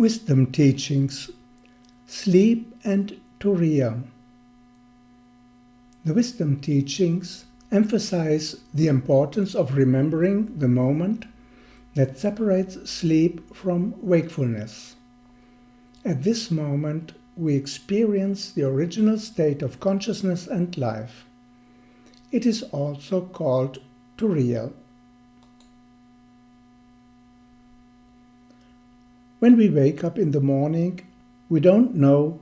Wisdom Teachings, Sleep and Turiya. The wisdom teachings emphasize the importance of remembering the moment that separates sleep from wakefulness. At this moment, we experience the original state of consciousness and life. It is also called Turiya. When we wake up in the morning, we don't know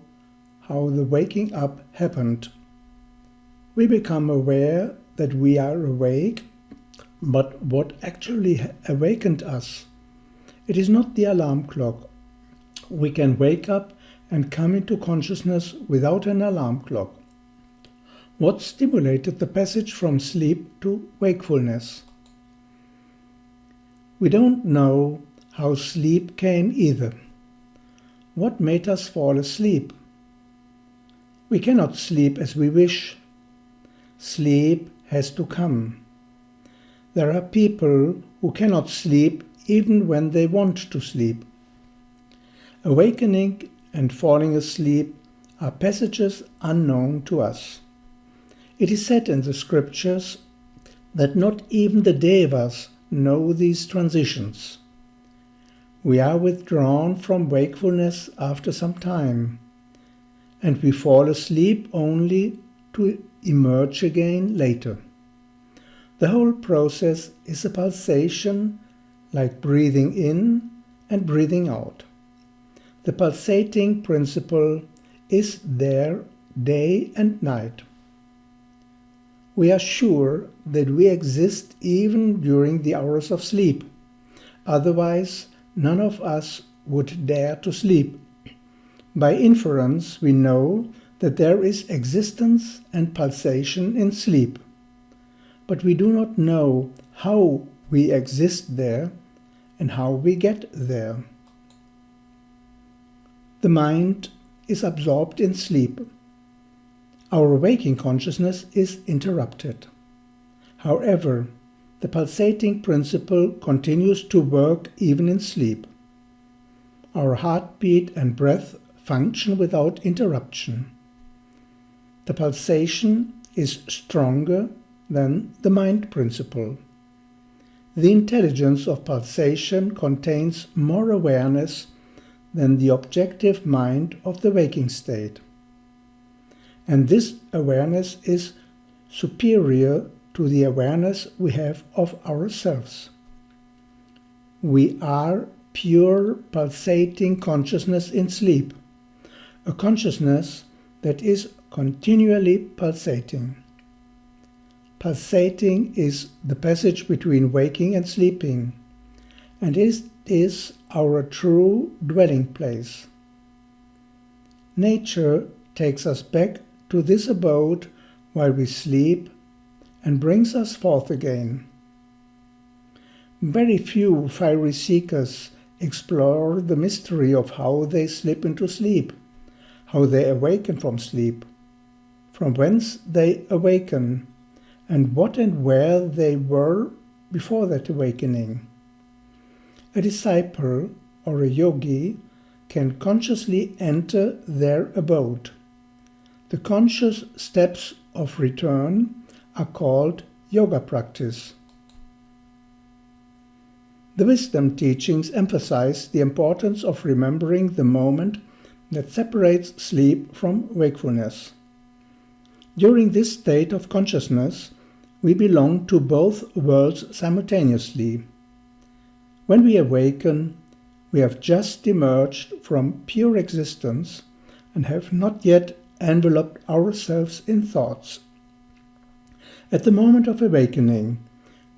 how the waking up happened. We become aware that we are awake, but what actually awakened us? It is not the alarm clock. We can wake up and come into consciousness without an alarm clock. What stimulated the passage from sleep to wakefulness? We don't know how sleep came either. What made us fall asleep? We cannot sleep as we wish. Sleep has to come. There are people who cannot sleep even when they want to sleep. Awakening and falling asleep are passages unknown to us. It is said in the scriptures that not even the devas know these transitions. We are withdrawn from wakefulness after some time, and we fall asleep only to emerge again later. The whole process is a pulsation, like breathing in and breathing out. The pulsating principle is there day and night. We are sure that we exist even during the hours of sleep. Otherwise, none of us would dare to sleep. By inference, we know that there is existence and pulsation in sleep. But we do not know how we exist there and how we get there. The mind is absorbed in sleep. Our waking consciousness is interrupted. However, the pulsating principle continues to work even in sleep. Our heartbeat and breath function without interruption. The pulsation is stronger than the mind principle. The intelligence of pulsation contains more awareness than the objective mind of the waking state. And this awareness is superior to the awareness we have of ourselves. We are pure pulsating consciousness in sleep, a consciousness that is continually pulsating. Pulsating is the passage between waking and sleeping, and it is our true dwelling place. Nature takes us back to this abode while we sleep and brings us forth again. Very few fiery seekers explore the mystery of how they slip into sleep, how they awaken from sleep, from whence they awaken, and what and where they were before that awakening. A disciple or a yogi can consciously enter their abode. The conscious steps of return are called yoga practice. The wisdom teachings emphasize the importance of remembering the moment that separates sleep from wakefulness. During this state of consciousness, we belong to both worlds simultaneously. When we awaken, we have just emerged from pure existence and have not yet enveloped ourselves in thoughts. At the moment of awakening,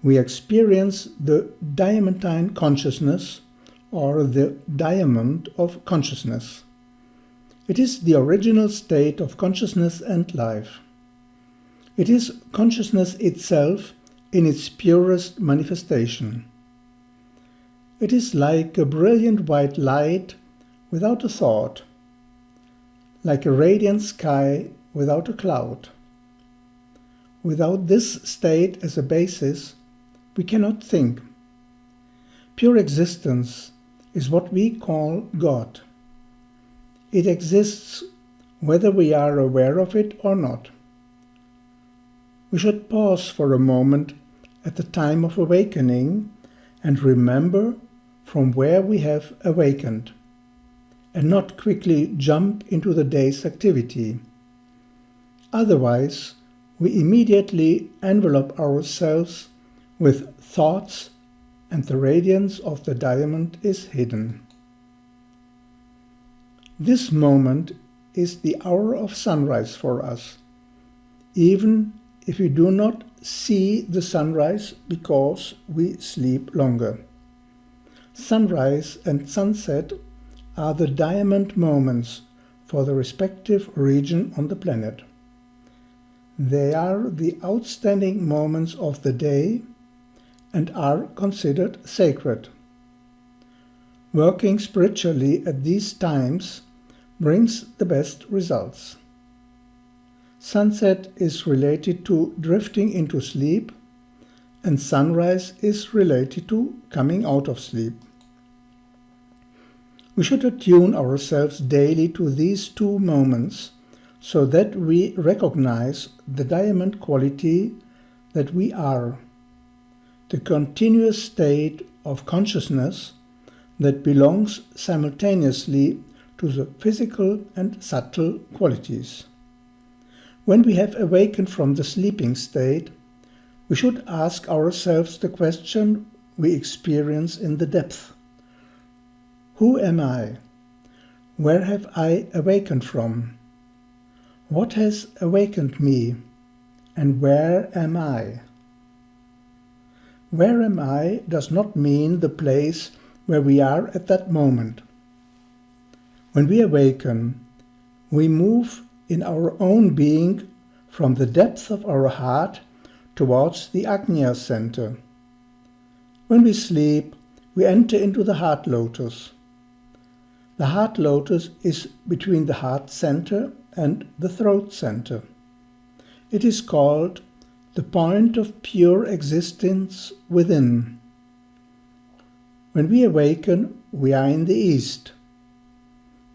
we experience the diamantine consciousness or the diamond of consciousness. It is the original state of consciousness and life. It is consciousness itself in its purest manifestation. It is like a brilliant white light without a thought, like a radiant sky without a cloud. Without this state as a basis, we cannot think. Pure existence is what we call God. It exists whether we are aware of it or not. We should pause for a moment at the time of awakening and remember from where we have awakened, and not quickly jump into the day's activity. Otherwise, we immediately envelop ourselves with thoughts and the radiance of the diamond is hidden. This moment is the hour of sunrise for us, even if we do not see the sunrise because we sleep longer. Sunrise and sunset are the diamond moments for the respective region on the planet. They are the outstanding moments of the day and are considered sacred. Working spiritually at these times brings the best results. Sunset is related to drifting into sleep, and sunrise is related to coming out of sleep. We should attune ourselves daily to these two moments so that we recognize the diamond quality that we are, the continuous state of consciousness that belongs simultaneously to the physical and subtle qualities. When we have awakened from the sleeping state, we should ask ourselves the question we experience in the depth. Who am I? Where have I awakened from? What has awakened me? And where am I? Where am I does not mean the place where we are at that moment. When we awaken, we move in our own being from the depth of our heart towards the Ajna center. When we sleep, we enter into the heart lotus. The heart lotus is between the heart center and the throat center. It is called the point of pure existence within. When we awaken, we are in the east.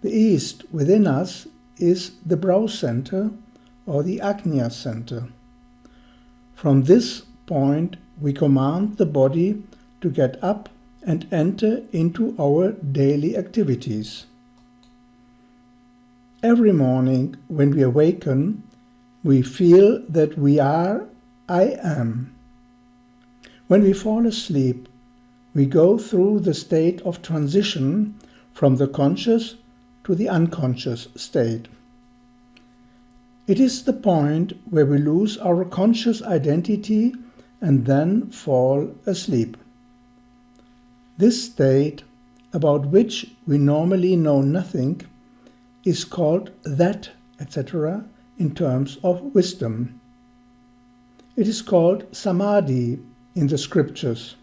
The east within us is the brow center or the Ajna center. From this point, we command the body to get up and enter into our daily activities. Every morning when we awaken, we feel that we are I am. When we fall asleep, we go through the state of transition from the conscious to the unconscious state. It is the point where we lose our conscious identity and then fall asleep. This state, about which we normally know nothing, is called that, etc., in terms of wisdom. It is called samadhi in the scriptures,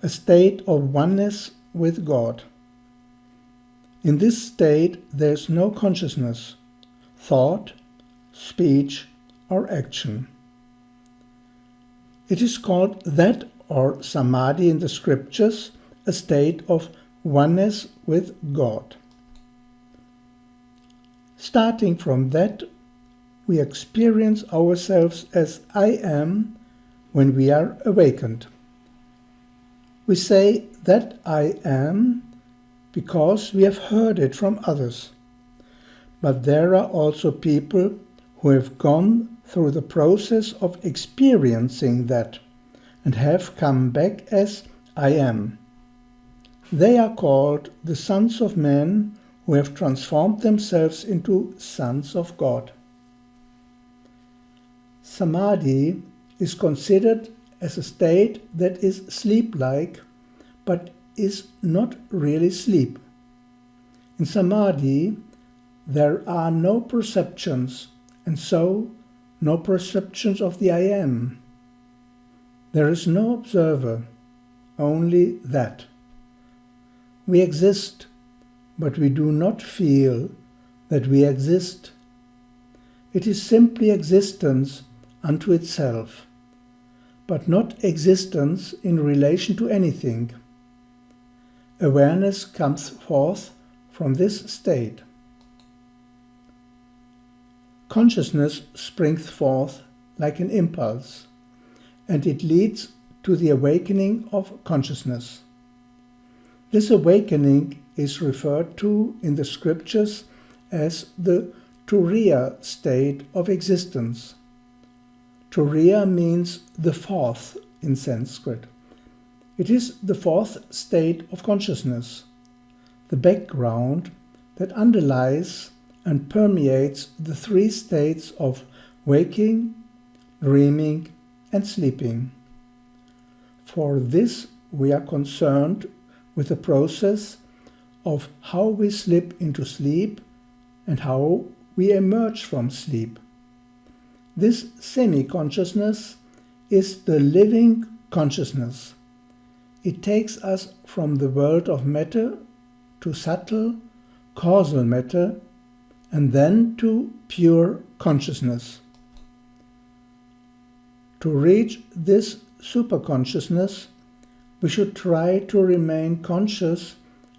a state of oneness with God. In this state there is no consciousness, thought, speech, or action. It is called that or samadhi in the scriptures, a state of oneness with God. Starting from that, we experience ourselves as I am when we are awakened. We say that I am because we have heard it from others. But there are also people who have gone through the process of experiencing that and have come back as I am. They are called the sons of men who have transformed themselves into sons of God. Samadhi is considered as a state that is sleep-like, but is not really sleep. In Samadhi, there are no perceptions, and so no perceptions of the I am. There is no observer, only that. We exist, but we do not feel that we exist. It is simply existence unto itself, but not existence in relation to anything. awareness comes forth from this state. Consciousness springs forth like an impulse, and it leads to the awakening of consciousness. This awakening is referred to in the scriptures as the Turiya state of existence. Turiya means the fourth in Sanskrit. It is the fourth state of consciousness, the background that underlies and permeates the three states of waking, dreaming, and sleeping. For this, we are concerned with the process of how we slip into sleep and how we emerge from sleep. This semi-consciousness is the living consciousness. It takes us from the world of matter to subtle, causal matter, and then to pure consciousness. To reach this superconsciousness, we should try to remain conscious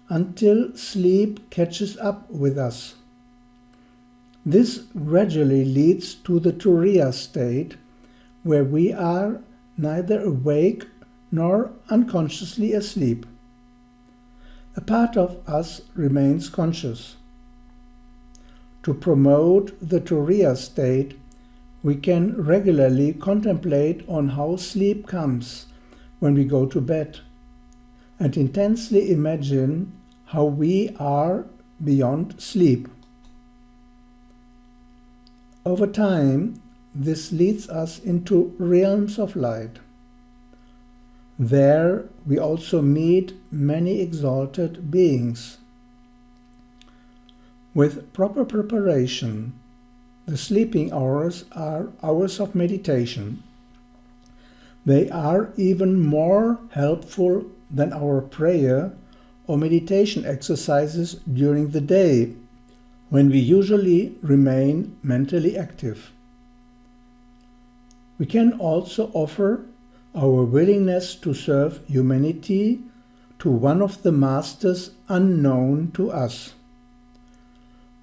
until sleep catches up with us. This gradually leads to the Turiya state, where we are neither awake nor unconsciously asleep. A part of us remains conscious. To promote the Turiya state, we can regularly contemplate on how sleep comes when we go to bed, and intensely imagine how we are beyond sleep. Over time, this leads us into realms of light. There we also meet many exalted beings. With proper preparation, the sleeping hours are hours of meditation. They are even more helpful than our prayer or meditation exercises during the day, when we usually remain mentally active. We can also offer our willingness to serve humanity to one of the masters unknown to us.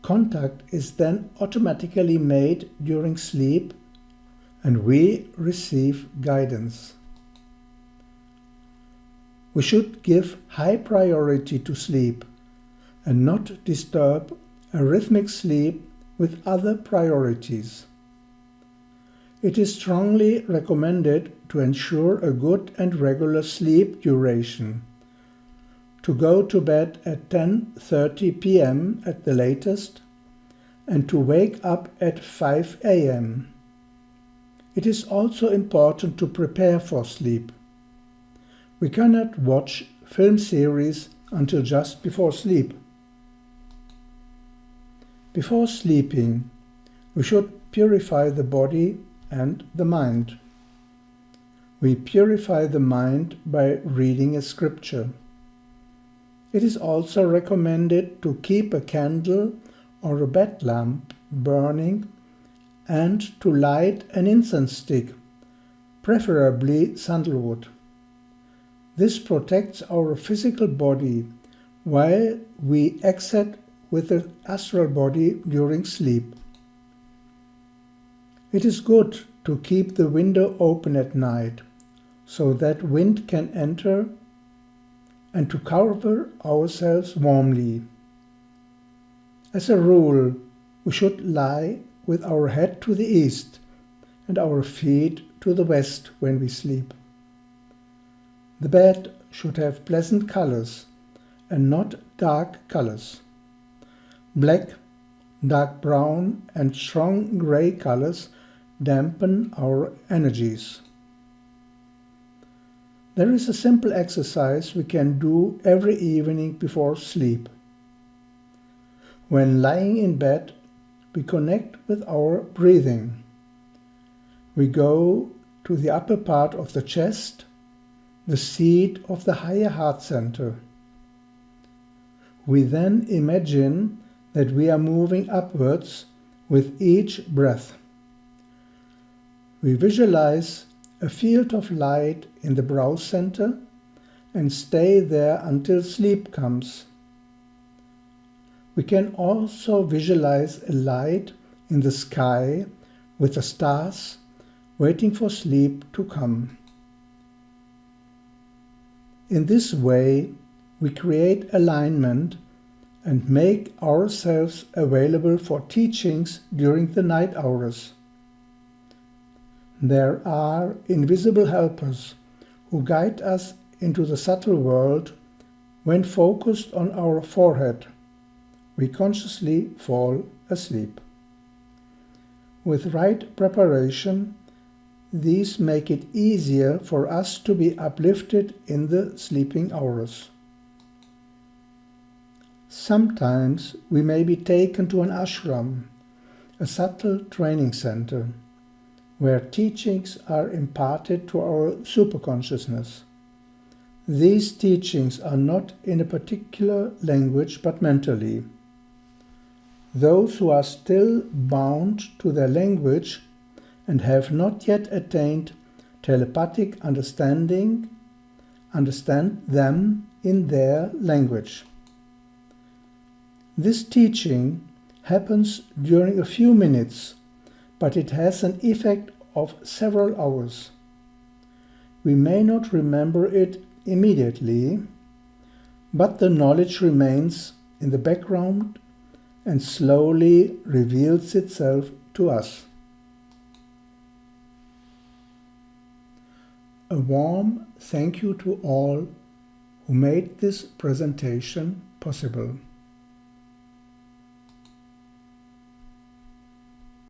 Contact is then automatically made during sleep, and we receive guidance. We should give high priority to sleep and not disturb a rhythmic sleep with other priorities. It is strongly recommended to ensure a good and regular sleep duration, to go to bed at 10:30 p.m. at the latest, and to wake up at 5 a.m. It is also important to prepare for sleep. We cannot watch film series until just before sleep. Before sleeping, we should purify the body and the mind. We purify the mind by reading a scripture. It is also recommended to keep a candle or a bed lamp burning and to light an incense stick, preferably sandalwood. This protects our physical body while we exit with the astral body during sleep. It is good to keep the window open at night so that wind can enter, and to cover ourselves warmly. As a rule, we should lie with our head to the east and our feet to the west when we sleep. The bed should have pleasant colors and not dark colors. Black, dark brown, and strong gray colors dampen our energies. There is a simple exercise we can do every evening before sleep. When lying in bed, we connect with our breathing. We go to the upper part of the chest, the seat of the higher heart center. We then imagine that we are moving upwards with each breath. We visualize a field of light in the brow center and stay there until sleep comes. We can also visualize a light in the sky with the stars waiting for sleep to come. In this way, we create alignment and make ourselves available for teachings during the night hours. There are invisible helpers who guide us into the subtle world. When focused on our forehead, we consciously fall asleep. With right preparation, these make it easier for us to be uplifted in the sleeping hours. Sometimes we may be taken to an ashram, a subtle training center, where teachings are imparted to our superconsciousness. These teachings are not in a particular language but mentally. Those who are still bound to their language and have not yet attained telepathic understand them in their language. This teaching happens during a few minutes, but it has an effect of several hours. We may not remember it immediately, but the knowledge remains in the background and slowly reveals itself to us. A warm thank you to all who made this presentation possible.